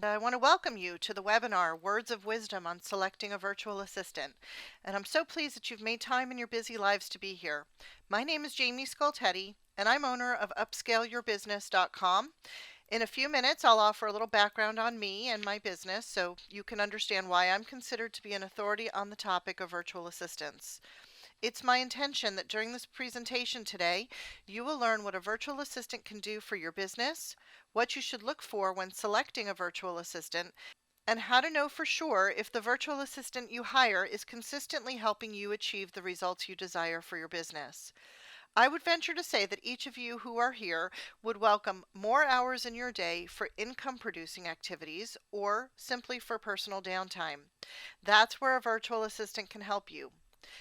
I want to welcome you to the webinar, Words of Wisdom on Selecting a Virtual Assistant. And I'm so pleased that you've made time in your busy lives to be here. My name is Jaimie, and I'm owner of UpscaleYourBusiness.com. In a few minutes, I'll offer a little background on me and my business so you can understand why I'm considered to be an authority on the topic of virtual assistants. It's my intention that during this presentation today, you will learn what a virtual assistant can do for your business, what you should look for when selecting a virtual assistant, and how to know for sure if the virtual assistant you hire is consistently helping you achieve the results you desire for your business. I would venture to say that each of you who are here would welcome more hours in your day for income producing activities or simply for personal downtime. That's where a virtual assistant can help you.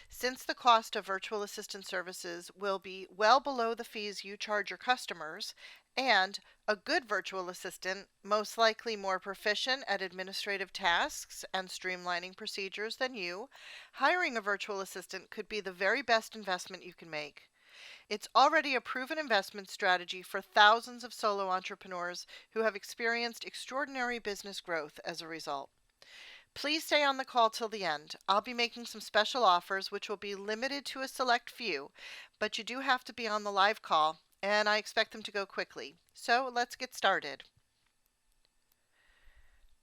Since the cost of virtual assistant services will be well below the fees you charge your customers, and a good virtual assistant, most likely more proficient at administrative tasks and streamlining procedures than you, hiring a virtual assistant could be the very best investment you can make. It's already a proven investment strategy for thousands of solo entrepreneurs who have experienced extraordinary business growth as a result. Please stay on the call till the end. I'll be making some special offers which will be limited to a select few, but you do have to be on the live call, and I expect them to go quickly. So let's get started.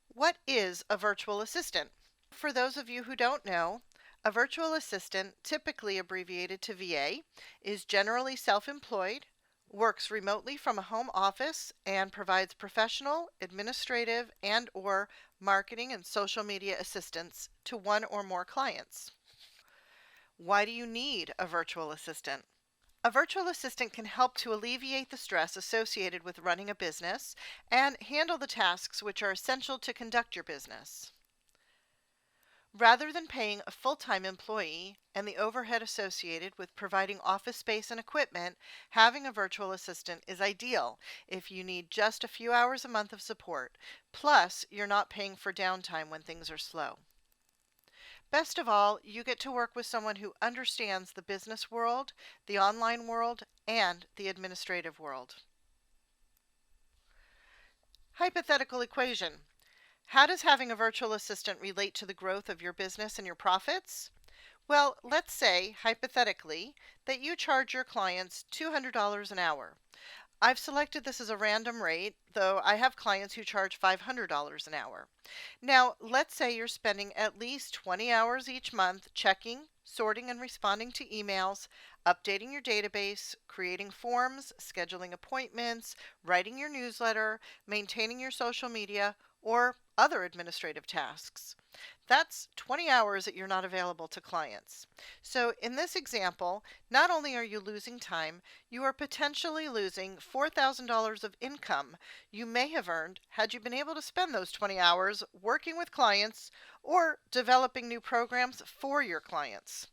What is a virtual assistant? For those of you who don't know, a virtual assistant, typically abbreviated to VA, is generally self-employed, works remotely from a home office, and provides professional, administrative, and/or marketing and social media assistance to one or more clients. Why do you need a virtual assistant? A virtual assistant can help to alleviate the stress associated with running a business and handle the tasks which are essential to conduct your business. Rather than paying a full-time employee and the overhead associated with providing office space and equipment, having a virtual assistant is ideal if you need just a few hours a month of support. Plus, you're not paying for downtime when things are slow. Best of all, you get to work with someone who understands the business world, the online world, and the administrative world. Hypothetical equation. How does having a virtual assistant relate to the growth of your business and your profits? Well, let's say, hypothetically, that you charge your clients $200 an hour. I've selected this as a random rate, though I have clients who charge $500 an hour. Now, let's say you're spending at least 20 hours each month checking, sorting, and responding to emails, updating your database, creating forms, scheduling appointments, writing your newsletter, maintaining your social media, or other administrative tasks. That's 20 hours that you're not available to clients. So in this example, not only are you losing time, you are potentially losing $4,000 of income you may have earned had you been able to spend those 20 hours working with clients or developing new programs for your clients.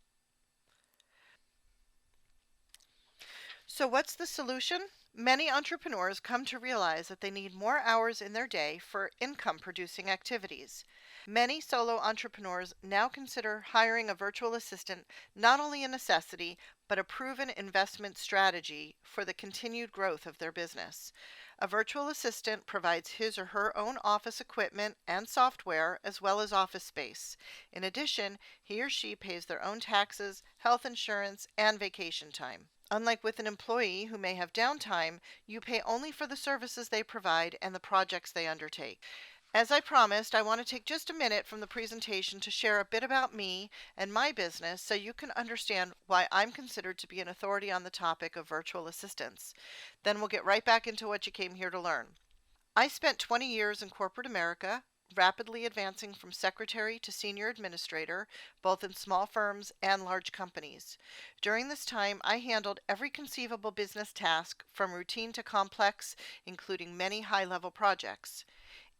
So what's the solution? Many entrepreneurs come to realize that they need more hours in their day for income-producing activities. Many solo entrepreneurs now consider hiring a virtual assistant not only a necessity, but a proven investment strategy for the continued growth of their business. A virtual assistant provides his or her own office equipment and software as well as office space. In addition, he or she pays their own taxes, health insurance, and vacation time. Unlike with an employee who may have downtime, you pay only for the services they provide and the projects they undertake. As I promised, I want to take just a minute from the presentation to share a bit about me and my business so you can understand why I'm considered to be an authority on the topic of virtual assistants. Then we'll get right back into what you came here to learn. I spent 20 years in corporate America, rapidly advancing from secretary to senior administrator, both in small firms and large companies. During this time, I handled every conceivable business task, from routine to complex, including many high-level projects.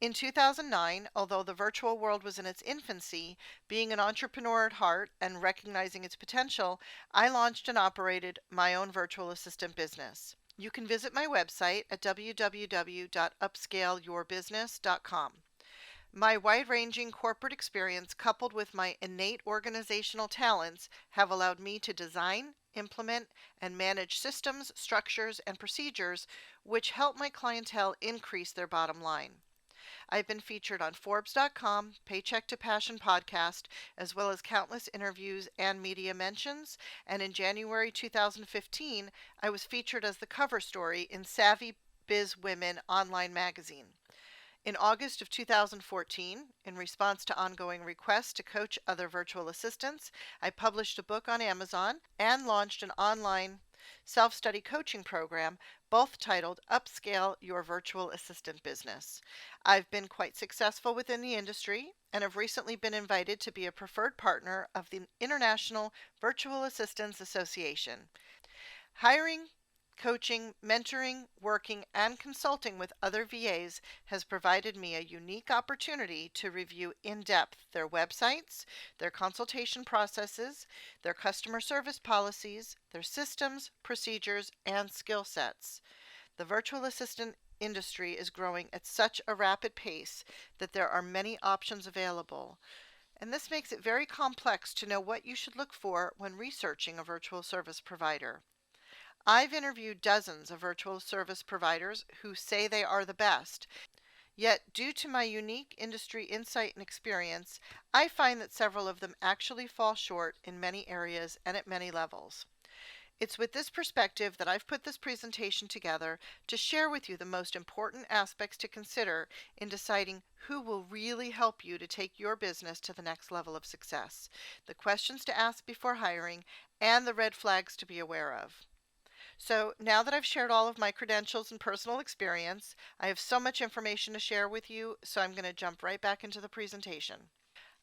In 2009, although the virtual world was in its infancy, being an entrepreneur at heart and recognizing its potential, I launched and operated my own virtual assistant business. You can visit my website at www.upscaleyourbusiness.com. My wide-ranging corporate experience coupled with my innate organizational talents have allowed me to design, implement, and manage systems, structures, and procedures which help my clientele increase their bottom line. I've been featured on Forbes.com, Paycheck to Passion podcast, as well as countless interviews and media mentions. And in January 2015, I was featured as the cover story in Savvy Biz Women online magazine. In August of 2014, in response to ongoing requests to coach other virtual assistants, I published a book on Amazon and launched an online self-study coaching program, both titled Upscale Your Virtual Assistant Business. I've been quite successful within the industry and have recently been invited to be a preferred partner of the International Virtual Assistants Association. Hiring, coaching, mentoring, working, and consulting with other VAs has provided me a unique opportunity to review in depth their websites, their consultation processes, their customer service policies, their systems, procedures, and skill sets. The virtual assistant industry is growing at such a rapid pace that there are many options available. And this makes it very complex to know what you should look for when researching a virtual service provider. I've interviewed dozens of virtual service providers who say they are the best. Yet, due to my unique industry insight and experience, I find that several of them actually fall short in many areas and at many levels. It's with this perspective that I've put this presentation together to share with you the most important aspects to consider in deciding who will really help you to take your business to the next level of success, the questions to ask before hiring, and the red flags to be aware of. So now that I've shared all of my credentials and personal experience, I have so much information to share with you, so I'm going to jump right back into the presentation.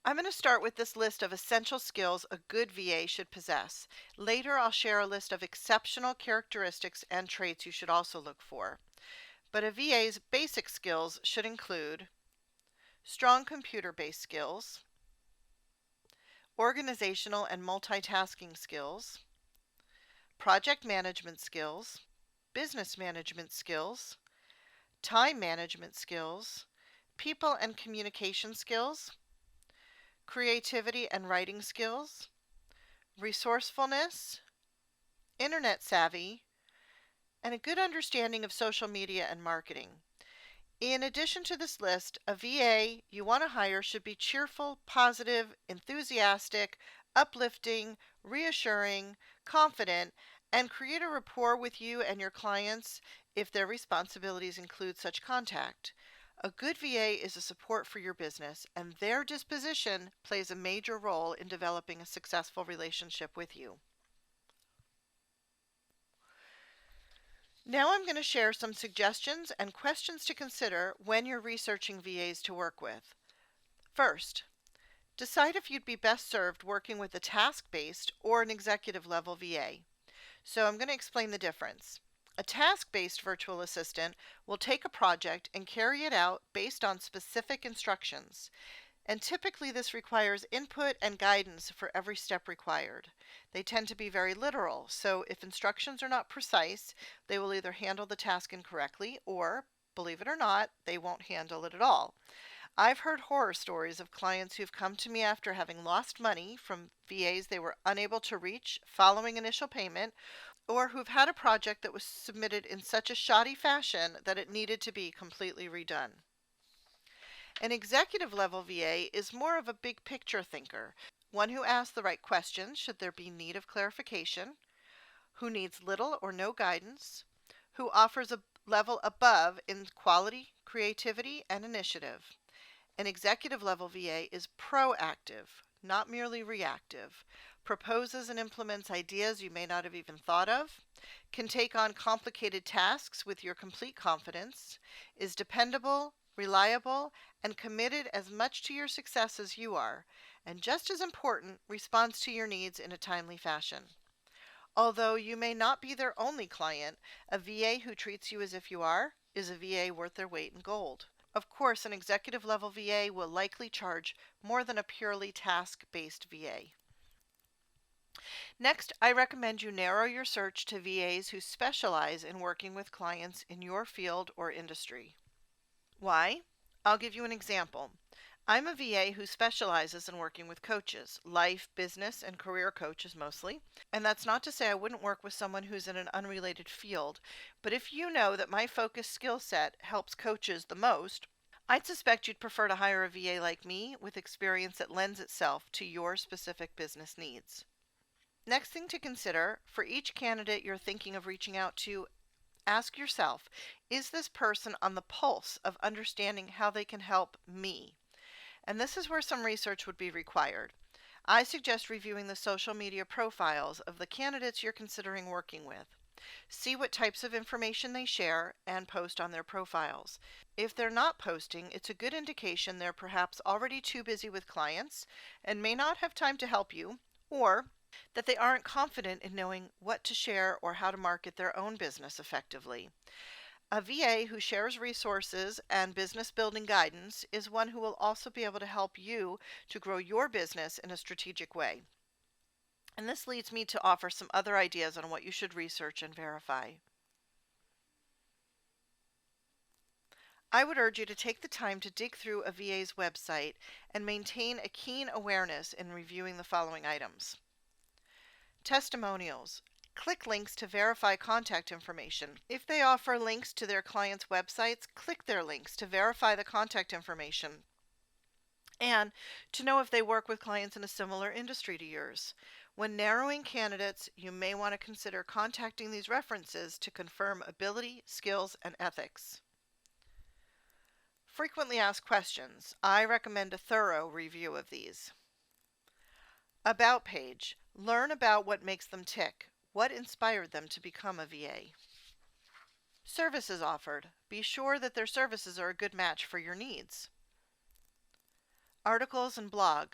I'm going to start with this list of essential skills a good VA should possess. Later, I'll share a list of exceptional characteristics and traits you should also look for. But a VA's basic skills should include strong computer-based skills, organizational and multitasking skills, project management skills, business management skills, time management skills, people and communication skills, creativity and writing skills, resourcefulness, internet savvy, and a good understanding of social media and marketing. In addition to this list, a VA you want to hire should be cheerful, positive, enthusiastic, uplifting, reassuring, confident, and create a rapport with you and your clients if their responsibilities include such contact. A good VA is a support for your business, and their disposition plays a major role in developing a successful relationship with you. Now I'm going to share some suggestions and questions to consider when you're researching VAs to work with. First, decide if you'd be best served working with a task-based or an executive-level VA. So I'm going to explain the difference. A task-based virtual assistant will take a project and carry it out based on specific instructions. And typically this requires input and guidance for every step required. They tend to be very literal, so if instructions are not precise, they will either handle the task incorrectly or, believe it or not, they won't handle it at all. I've heard horror stories of clients who've come to me after having lost money from VAs they were unable to reach following initial payment, or who've had a project that was submitted in such a shoddy fashion that it needed to be completely redone. An executive level VA is more of a big picture thinker, one who asks the right questions should there be need of clarification, who needs little or no guidance, who offers a level above in quality, creativity, and initiative. An executive level VA is proactive, not merely reactive, proposes and implements ideas you may not have even thought of, can take on complicated tasks with your complete confidence, is dependable, reliable, and committed as much to your success as you are, and just as important, responds to your needs in a timely fashion. Although you may not be their only client, a VA who treats you as if you are is a VA worth their weight in gold. Of course, an executive level VA will likely charge more than a purely task-based VA. Next, I recommend you narrow your search to VAs who specialize in working with clients in your field or industry. Why? I'll give you an example. I'm a VA who specializes in working with coaches, life, business, and career coaches mostly. And that's not to say I wouldn't work with someone who's in an unrelated field, but if you know that my focus skill set helps coaches the most, I'd suspect you'd prefer to hire a VA like me with experience that lends itself to your specific business needs. Next thing to consider, for each candidate you're thinking of reaching out to, ask yourself, is this person on the pulse of understanding how they can help me? And this is where some research would be required. I suggest reviewing the social media profiles of the candidates you're considering working with. See what types of information they share and post on their profiles. If they're not posting, it's a good indication they're perhaps already too busy with clients and may not have time to help you, or that they aren't confident in knowing what to share or how to market their own business effectively. A VA who shares resources and business building guidance is one who will also be able to help you to grow your business in a strategic way. And this leads me to offer some other ideas on what you should research and verify. I would urge you to take the time to dig through a VA's website and maintain a keen awareness in reviewing the following items. Testimonials. Click links to verify contact information. If they offer links to their clients' websites, click their links to verify the contact information and to know if they work with clients in a similar industry to yours. When narrowing candidates, you may want to consider contacting these references to confirm ability, skills, and ethics. Frequently asked questions. I recommend a thorough review of these. About page. Learn about what makes them tick. What inspired them to become a VA? Services offered. Be sure that their services are a good match for your needs. Articles and blog.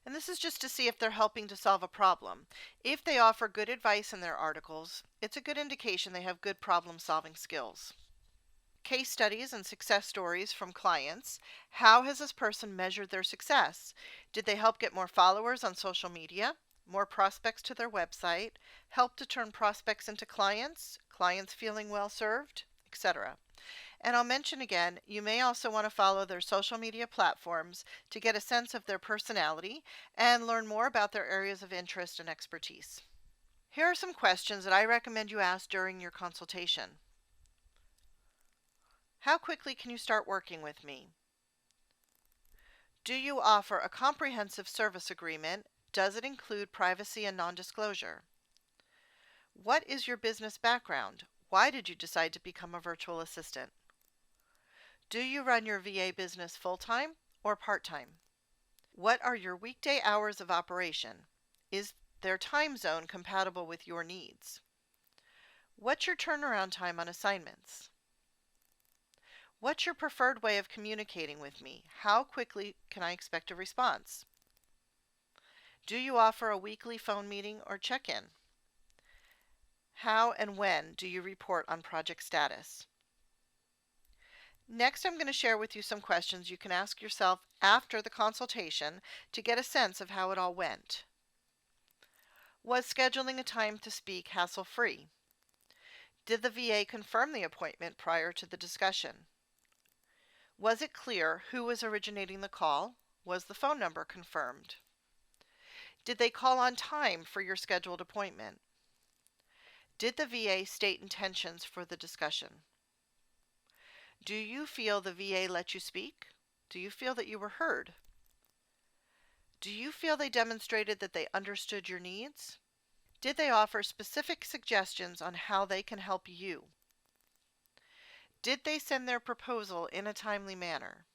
And this is just to see if they're helping to solve a problem. If they offer good advice in their articles, it's a good indication they have good problem-solving skills. Case studies and success stories from clients. How has this person measured their success? Did they help get more followers on social media, more prospects to their website, help to turn prospects into clients, clients feeling well served, etc. And I'll mention again, you may also want to follow their social media platforms to get a sense of their personality and learn more about their areas of interest and expertise. Here are some questions that I recommend you ask during your consultation. How quickly can you start working with me? Do you offer a comprehensive service agreement? Does it include privacy and non-disclosure? What is your business background? Why did you decide to become a virtual assistant? Do you run your VA business full-time or part-time? What are your weekday hours of operation? Is their time zone compatible with your needs? What's your turnaround time on assignments? What's your preferred way of communicating with me? How quickly can I expect a response? Do you offer a weekly phone meeting or check-in? How and when do you report on project status? Next, I'm going to share with you some questions you can ask yourself after the consultation to get a sense of how it all went. Was scheduling a time to speak hassle-free? Did the VA confirm the appointment prior to the discussion? Was it clear who was originating the call? Was the phone number confirmed? Did they call on time for your scheduled appointment? Did the VA state intentions for the discussion? Do you feel the VA let you speak? Do you feel that you were heard? Do you feel they demonstrated that they understood your needs? Did they offer specific suggestions on how they can help you? Did they send their proposal in a timely manner?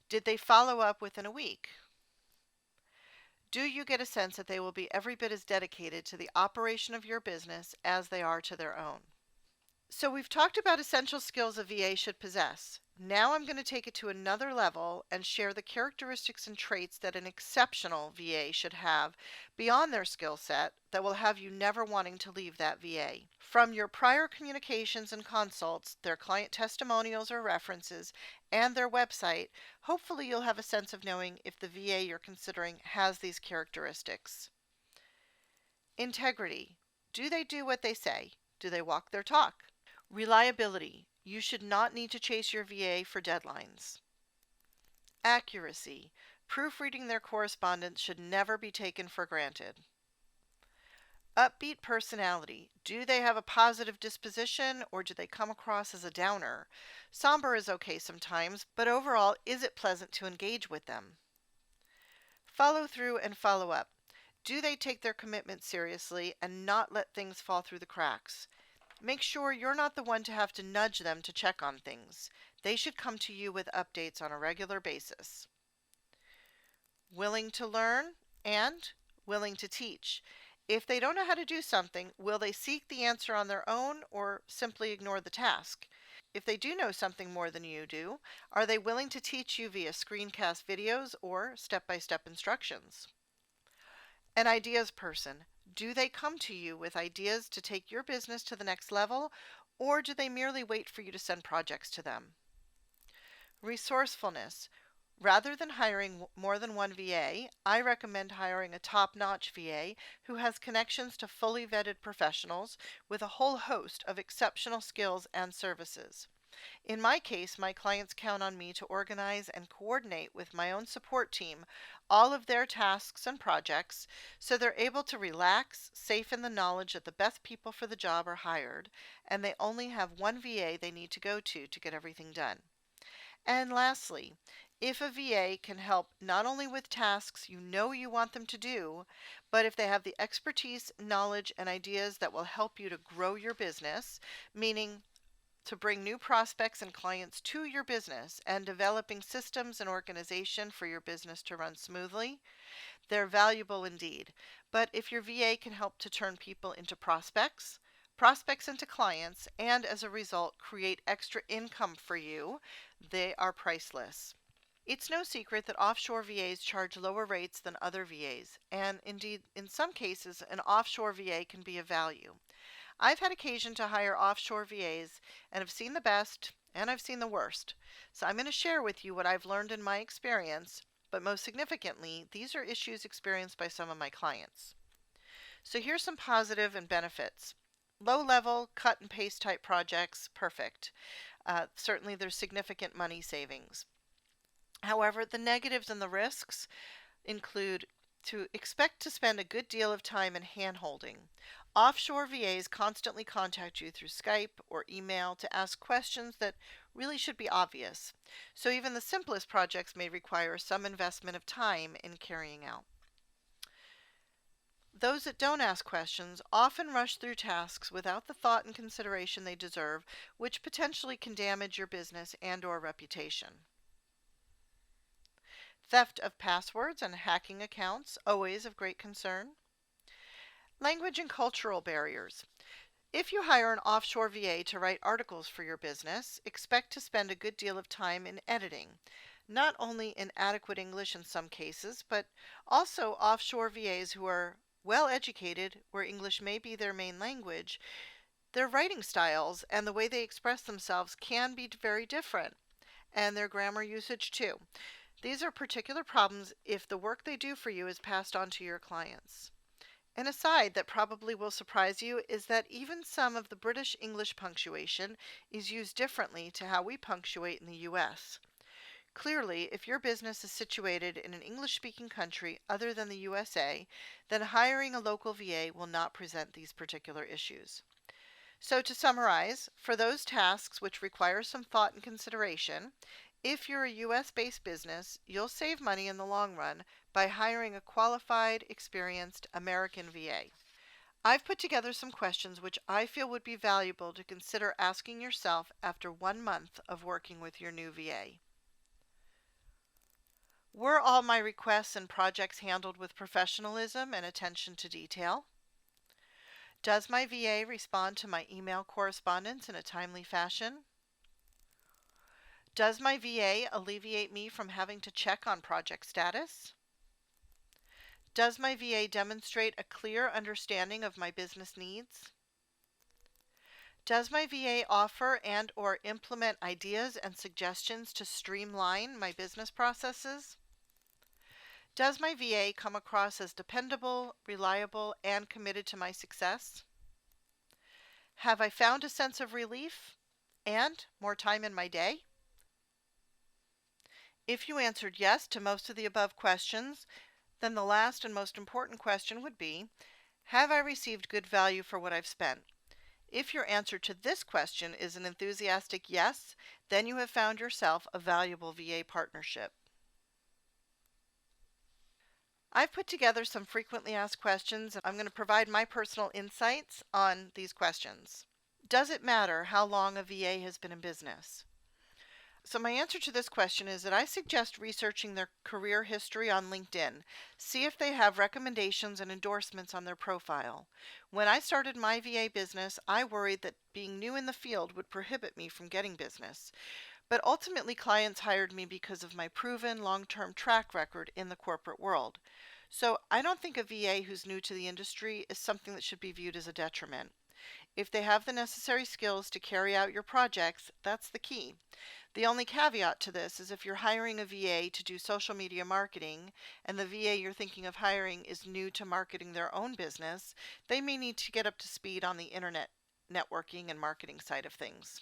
Did they follow up within a week? Do you get a sense that they will be every bit as dedicated to the operation of your business as they are to their own? So we've talked about essential skills a VA should possess. Now I'm going to take it to another level and share the characteristics and traits that an exceptional VA should have beyond their skill set that will have you never wanting to leave that VA. From your prior communications and consults, their client testimonials or references, and their website, hopefully you'll have a sense of knowing if the VA you're considering has these characteristics. Integrity. Do they do what they say? Do they walk their talk? Reliability. You should not need to chase your VA for deadlines. Accuracy. Proofreading their correspondence should never be taken for granted. Upbeat personality. Do they have a positive disposition or do they come across as a downer? Somber is okay sometimes, but overall, is it pleasant to engage with them? Follow through and follow up. Do they take their commitment seriously and not let things fall through the cracks? Make sure you're not the one to have to nudge them to check on things. They should come to you with updates on a regular basis. Willing to learn and willing to teach. If they don't know how to do something, will they seek the answer on their own or simply ignore the task? If they do know something more than you do, are they willing to teach you via screencast videos or step-by-step instructions? An ideas person. Do they come to you with ideas to take your business to the next level, or do they merely wait for you to send projects to them? Resourcefulness. Rather than hiring more than one VA, I recommend hiring a top-notch VA who has connections to fully vetted professionals with a whole host of exceptional skills and services. In my case, my clients count on me to organize and coordinate with my own support team all of their tasks and projects so they're able to relax, safe in the knowledge that the best people for the job are hired and they only have one VA they need to go to get everything done. And lastly, if a VA can help not only with tasks you know you want them to do, but if they have the expertise, knowledge, and ideas that will help you to grow your business, meaning to bring new prospects and clients to your business and developing systems and organization for your business to run smoothly, they're valuable indeed. But if your VA can help to turn people into prospects, prospects into clients, and as a result create extra income for you, they are priceless. It's no secret that offshore VAs charge lower rates than other VAs, and indeed, in some cases, an offshore VA can be of value. I've had occasion to hire offshore VAs and have seen the best and I've seen the worst. So I'm going to share with you what I've learned in my experience, but most significantly, these are issues experienced by some of my clients. So here's some positive and benefits. Low level, cut and paste type projects, perfect. Certainly there's significant money savings. However, the negatives and the risks include to expect to spend a good deal of time in hand-holding. Offshore VAs constantly contact you through Skype or email to ask questions that really should be obvious. So even the simplest projects may require some investment of time in carrying out. Those that don't ask questions often rush through tasks without the thought and consideration they deserve, which potentially can damage your business and/or reputation. Theft of passwords and hacking accounts, always of great concern. Language and cultural barriers. If you hire an offshore VA to write articles for your business, expect to spend a good deal of time in editing. Not only in adequate English in some cases, but also offshore VAs who are well educated, where English may be their main language, their writing styles and the way they express themselves can be very different, and their grammar usage too. These are particular problems if the work they do for you is passed on to your clients. An aside that probably will surprise you is that even some of the British English punctuation is used differently to how we punctuate in the US. Clearly, if your business is situated in an English-speaking country other than the USA, then hiring a local VA will not present these particular issues. So to summarize, for those tasks which require some thought and consideration, if you're a US-based business, you'll save money in the long run by hiring a qualified, experienced American VA. I've put together some questions which I feel would be valuable to consider asking yourself after 1 month of working with your new VA. Were all my requests and projects handled with professionalism and attention to detail? Does my VA respond to my email correspondence in a timely fashion? Does my VA alleviate me from having to check on project status? Does my VA demonstrate a clear understanding of my business needs? Does my VA offer and/or implement ideas and suggestions to streamline my business processes? Does my VA come across as dependable, reliable, and committed to my success? Have I found a sense of relief and more time in my day? If you answered yes to most of the above questions, then the last and most important question would be, Have I received good value for what I've spent? If your answer to this question is an enthusiastic yes, then you have found yourself a valuable VA partnership. I've put together some frequently asked questions, and I'm going to provide my personal insights on these questions. Does it matter how long a VA has been in business? So my answer to this question is that I suggest researching their career history on LinkedIn. See if they have recommendations and endorsements on their profile. When I started my VA business, I worried that being new in the field would prohibit me from getting business. But ultimately, clients hired me because of my proven long-term track record in the corporate world. So I don't think a VA who's new to the industry is something that should be viewed as a detriment. If they have the necessary skills to carry out your projects, that's the key. The only caveat to this is if you're hiring a VA to do social media marketing and the VA you're thinking of hiring is new to marketing their own business, they may need to get up to speed on the internet networking and marketing side of things.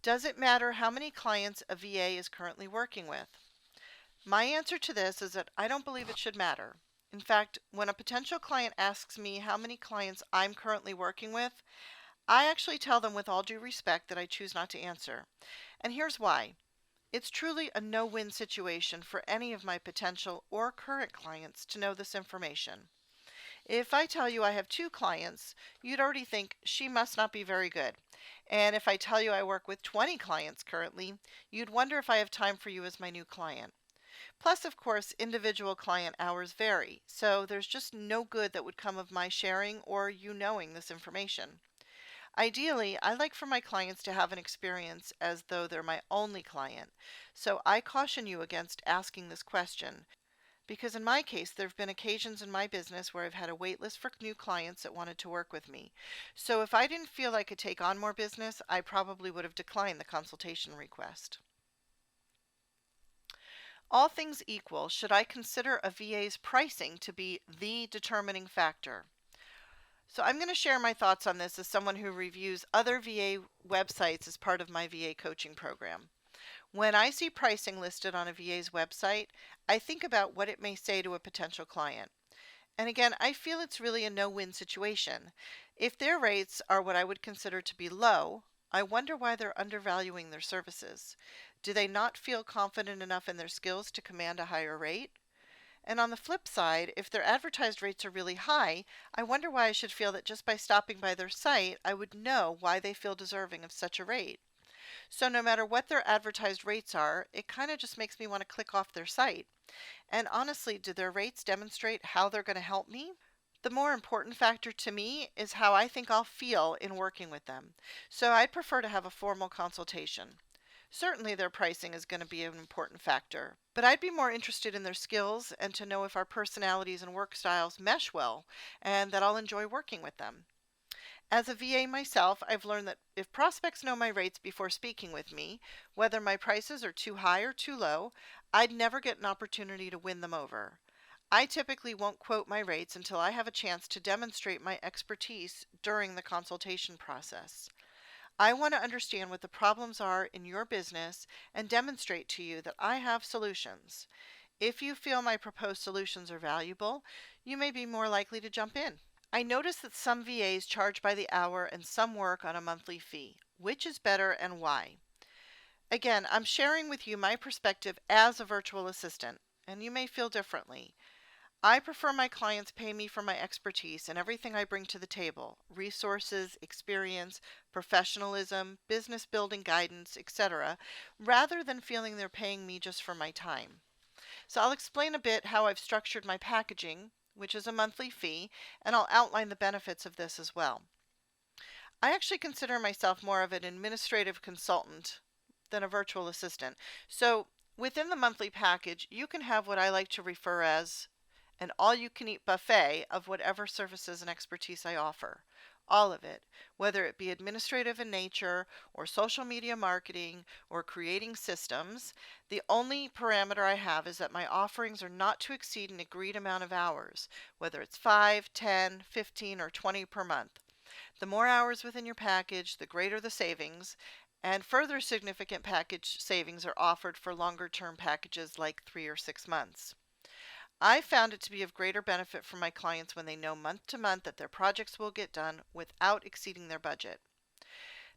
Does it matter how many clients a VA is currently working with? My answer to this is that I don't believe it should matter. In fact, when a potential client asks me how many clients I'm currently working with, I actually tell them with all due respect that I choose not to answer. And here's why. It's truly a no-win situation for any of my potential or current clients to know this information. If I tell you I have 2 clients, you'd already think she must not be very good. And if I tell you I work with 20 clients currently, you'd wonder if I have time for you as my new client. Plus, of course, individual client hours vary, so there's just no good that would come of my sharing or you knowing this information. Ideally, I like for my clients to have an experience as though they're my only client, so I caution you against asking this question, because in my case, there have been occasions in my business where I've had a wait list for new clients that wanted to work with me. So if I didn't feel I could take on more business, I probably would have declined the consultation request. All things equal, should I consider a VA's pricing to be the determining factor? So I'm going to share my thoughts on this as someone who reviews other VA websites as part of my VA coaching program. When I see pricing listed on a VA's website, I think about what it may say to a potential client. And again, I feel it's really a no-win situation. If their rates are what I would consider to be low, I wonder why they're undervaluing their services. Do they not feel confident enough in their skills to command a higher rate? And on the flip side, if their advertised rates are really high, I wonder why I should feel that just by stopping by their site, I would know why they feel deserving of such a rate. So no matter what their advertised rates are, it kind of just makes me want to click off their site. And honestly, do their rates demonstrate how they're going to help me? The more important factor to me is how I think I'll feel in working with them. So I'd prefer to have a formal consultation. Certainly their pricing is going to be an important factor, but I'd be more interested in their skills and to know if our personalities and work styles mesh well and that I'll enjoy working with them. As a VA myself, I've learned that if prospects know my rates before speaking with me, whether my prices are too high or too low, I'd never get an opportunity to win them over. I typically won't quote my rates until I have a chance to demonstrate my expertise during the consultation process. I want to understand what the problems are in your business and demonstrate to you that I have solutions. If you feel my proposed solutions are valuable, you may be more likely to jump in. I notice that some VAs charge by the hour and some work on a monthly fee. Which is better and why? Again, I'm sharing with you my perspective as a virtual assistant, and you may feel differently. I prefer my clients pay me for my expertise and everything I bring to the table: resources, experience, professionalism, business building guidance, etc., rather than feeling they're paying me just for my time. So I'll explain a bit how I've structured my packaging, which is a monthly fee, and I'll outline the benefits of this as well. I actually consider myself more of an administrative consultant than a virtual assistant. So within the monthly package, you can have what I like to refer as an all-you-can-eat buffet of whatever services and expertise I offer. All of it, whether it be administrative in nature, or social media marketing, or creating systems. The only parameter I have is that my offerings are not to exceed an agreed amount of hours, whether it's 5, 10, 15, or 20 per month. The more hours within your package, the greater the savings, and further significant package savings are offered for longer term packages like 3 or 6 months. I found it to be of greater benefit for my clients when they know month to month that their projects will get done without exceeding their budget.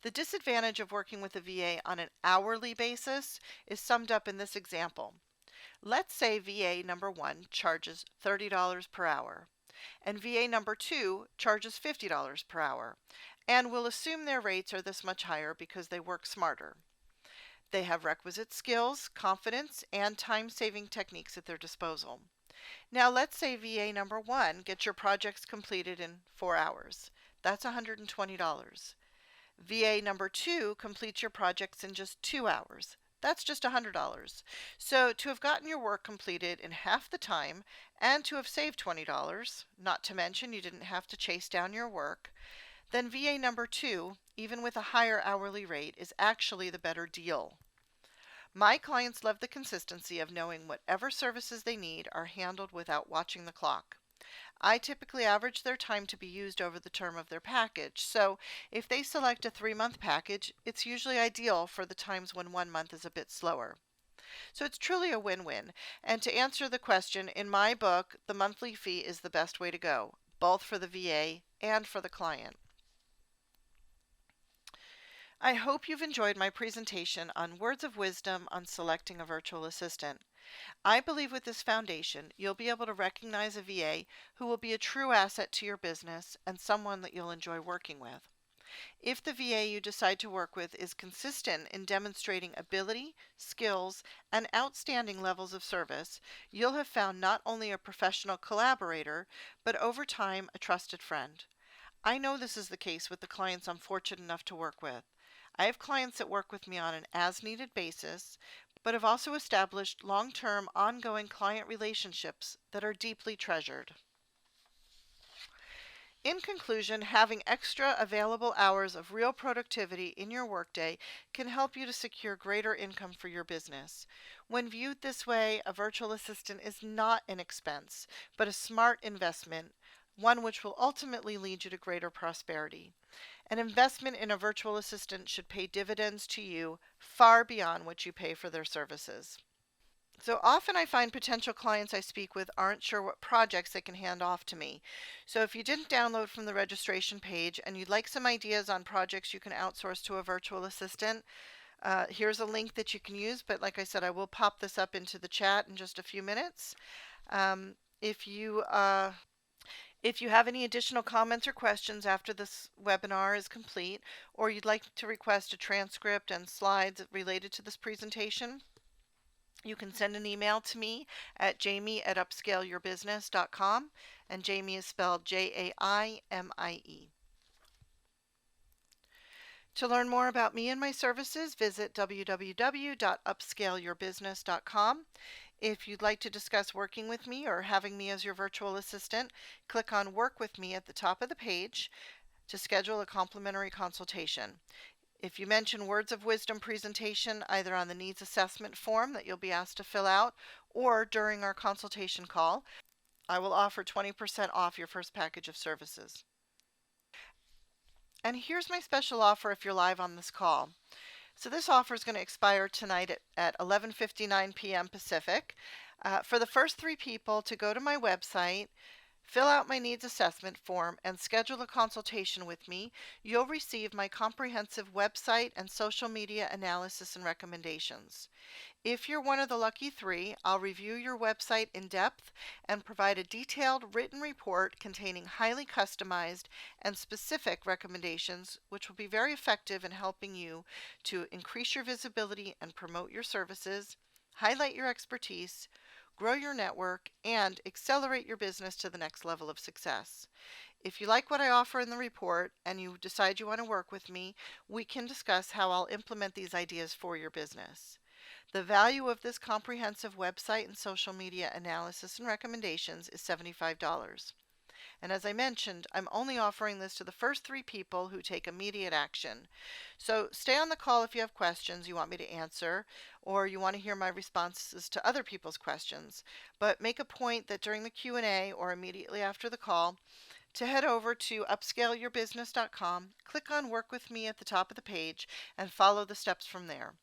The disadvantage of working with a VA on an hourly basis is summed up in this example. Let's say VA number 1 charges $30 per hour, and VA number 2 charges $50 per hour, and we'll assume their rates are this much higher because they work smarter. They have requisite skills, confidence, and time-saving techniques at their disposal. Now let's say VA number 1 gets your projects completed in 4 hours. That's $120. VA number 2 completes your projects in just 2 hours. That's just $100. So to have gotten your work completed in half the time and to have saved $20, not to mention you didn't have to chase down your work, then VA number 2, even with a higher hourly rate, is actually the better deal. My clients love the consistency of knowing whatever services they need are handled without watching the clock. I typically average their time to be used over the term of their package, so if they select a 3-month package, it's usually ideal for the times when 1 month is a bit slower. So it's truly a win-win. And to answer the question, in my book, the monthly fee is the best way to go, both for the VA and for the client. I hope you've enjoyed my presentation on words of wisdom on selecting a virtual assistant. I believe with this foundation, you'll be able to recognize a VA who will be a true asset to your business and someone that you'll enjoy working with. If the VA you decide to work with is consistent in demonstrating ability, skills, and outstanding levels of service, you'll have found not only a professional collaborator, but over time, a trusted friend. I know this is the case with the clients I'm fortunate enough to work with. I have clients that work with me on an as-needed basis, but have also established long-term, ongoing client relationships that are deeply treasured. In conclusion, having extra available hours of real productivity in your workday can help you to secure greater income for your business. When viewed this way, a virtual assistant is not an expense, but a smart investment, one which will ultimately lead you to greater prosperity. An investment in a virtual assistant should pay dividends to you far beyond what you pay for their services. So often I find potential clients I speak with aren't sure what projects they can hand off to me. So if you didn't download from the registration page and you'd like some ideas on projects you can outsource to a virtual assistant, here's a link that you can use. But like I said, I will pop this up into the chat in just a few minutes. Um, if you have any additional comments or questions after this webinar is complete, or you'd like to request a transcript and slides related to this presentation, you can send an email to me at jaimie@upscaleyourbusiness.com, and Jaimie is spelled Jaimie. To learn more about me and my services, visit www.upscaleyourbusiness.com. If you'd like to discuss working with me or having me as your virtual assistant, click on Work with Me at the top of the page to schedule a complimentary consultation. If you mention words of wisdom presentation either on the needs assessment form that you'll be asked to fill out or during our consultation call, I will offer 20% off your first package of services. And here's my special offer if you're live on this call. So this offer is going to expire tonight at 11:59 p.m. Pacific. For the first 3 people to go to my website, fill out my needs assessment form, and schedule a consultation with me, you'll receive my comprehensive website and social media analysis and recommendations. If you're one of the lucky 3, I'll review your website in depth and provide a detailed written report containing highly customized and specific recommendations, which will be very effective in helping you to increase your visibility and promote your services, highlight your expertise, grow your network, and accelerate your business to the next level of success. If you like what I offer in the report and you decide you want to work with me, we can discuss how I'll implement these ideas for your business. The value of this comprehensive website and social media analysis and recommendations is $75. And as I mentioned, I'm only offering this to the first 3 people who take immediate action. So stay on the call if you have questions you want me to answer, or you want to hear my responses to other people's questions. But make a point that during the Q&A or immediately after the call, to head over to upscaleyourbusiness.com, click on Work with Me at the top of the page, and follow the steps from there.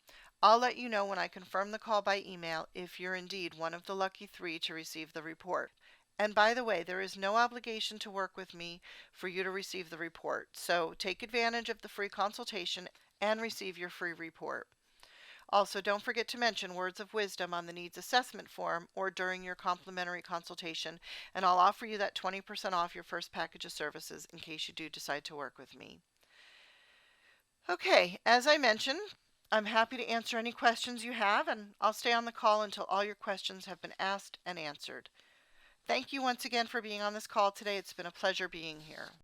I'll let you know when I confirm the call by email if you're indeed one of the lucky 3 to receive the report. And by the way, there is no obligation to work with me for you to receive the report, so take advantage of the free consultation and receive your free report. Also, don't forget to mention words of wisdom on the needs assessment form or during your complimentary consultation, and I'll offer you that 20% off your first package of services in case you do decide to work with me. Okay, as I mentioned, I'm happy to answer any questions you have, and I'll stay on the call until all your questions have been asked and answered. Thank you once again for being on this call today. It's been a pleasure being here.